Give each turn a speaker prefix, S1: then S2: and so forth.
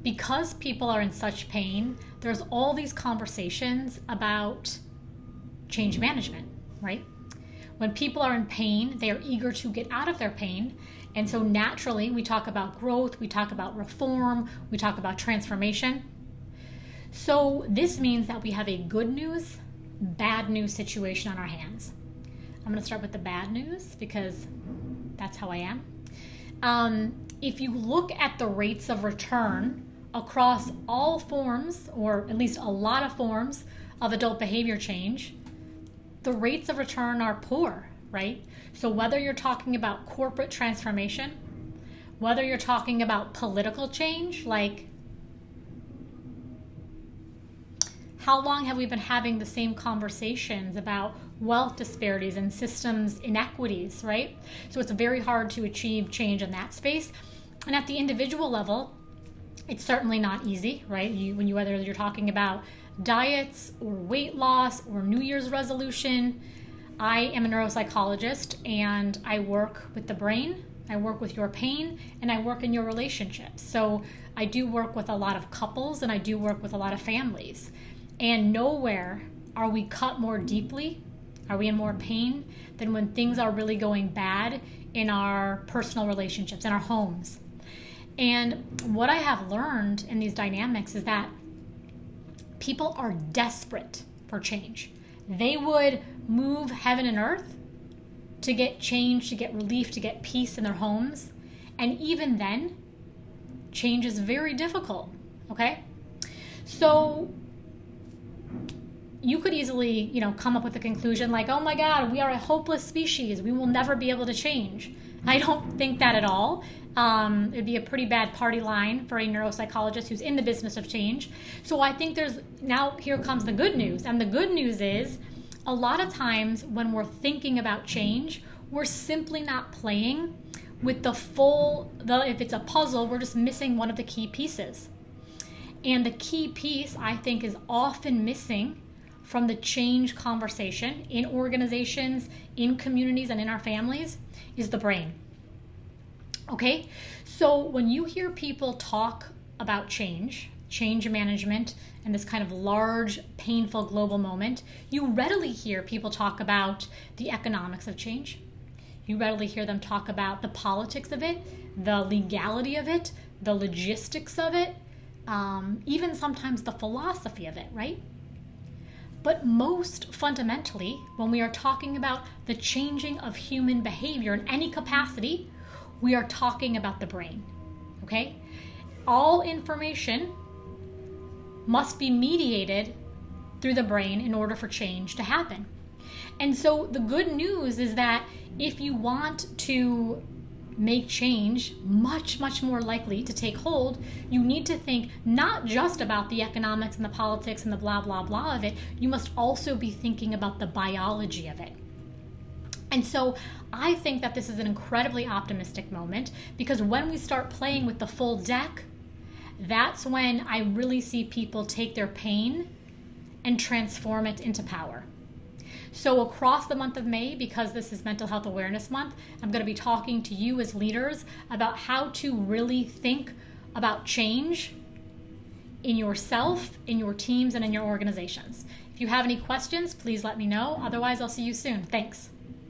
S1: because people are in such pain, there's all these conversations about change management, right? When people are in pain, they are eager to get out of their pain. And so naturally, we talk about growth, we talk about reform, we talk about transformation. So this means that we have a good news, bad news situation on our hands. I'm going to start with the bad news because that's how I am. If you look at the rates of return across all forms, or at least a lot of forms of adult behavior change, the rates of return are poor, right? So whether you're talking about corporate transformation, whether you're talking about political change, like how long have we been having the same conversations about wealth disparities and systems inequities, right? So it's very hard to achieve change in that space. And at the individual level, it's certainly not easy, right? Whether you're talking about diets or weight loss or New Year's resolution. I am a neuropsychologist and I work with the brain, I work with your pain, and I work in your relationships. So I do work with a lot of couples and I do work with a lot of families. And nowhere are we cut more deeply, are we in more pain than when things are really going bad in our personal relationships, in our homes. And what I have learned in these dynamics is that people are desperate for change. They would move heaven and earth to get change, to get relief, to get peace in their homes. And even then, change is very difficult, okay? So you could easily, come up with a conclusion like, oh my God, we are a hopeless species. We will never be able to change. I don't think that at all. It'd be a pretty bad party line for a neuropsychologist who's in the business of change. So I think here comes the good news. And the good news is a lot of times when we're thinking about change, we're simply not playing with if it's a puzzle, we're just missing one of the key pieces. And the key piece I think is often missing from the change conversation in organizations, in communities, and in our families is the brain. Okay, so when you hear people talk about change management, and this kind of large, painful global moment, you readily hear people talk about the economics of change. You readily hear them talk about the politics of it, the legality of it, the logistics of it, even sometimes the philosophy of it, right? But most fundamentally, when we are talking about the changing of human behavior in any capacity, we are talking about the brain, okay? All information must be mediated through the brain in order for change to happen. And so the good news is that if you want to make change much, much more likely to take hold, you need to think not just about the economics and the politics and the blah, blah, blah of it. You must also be thinking about the biology of it. And so I think that this is an incredibly optimistic moment because when we start playing with the full deck, that's when I really see people take their pain and transform it into power. So across the month of May, because this is Mental Health Awareness Month, I'm going to be talking to you as leaders about how to really think about change in yourself, in your teams, and in your organizations. If you have any questions, please let me know. Otherwise, I'll see you soon. Thanks.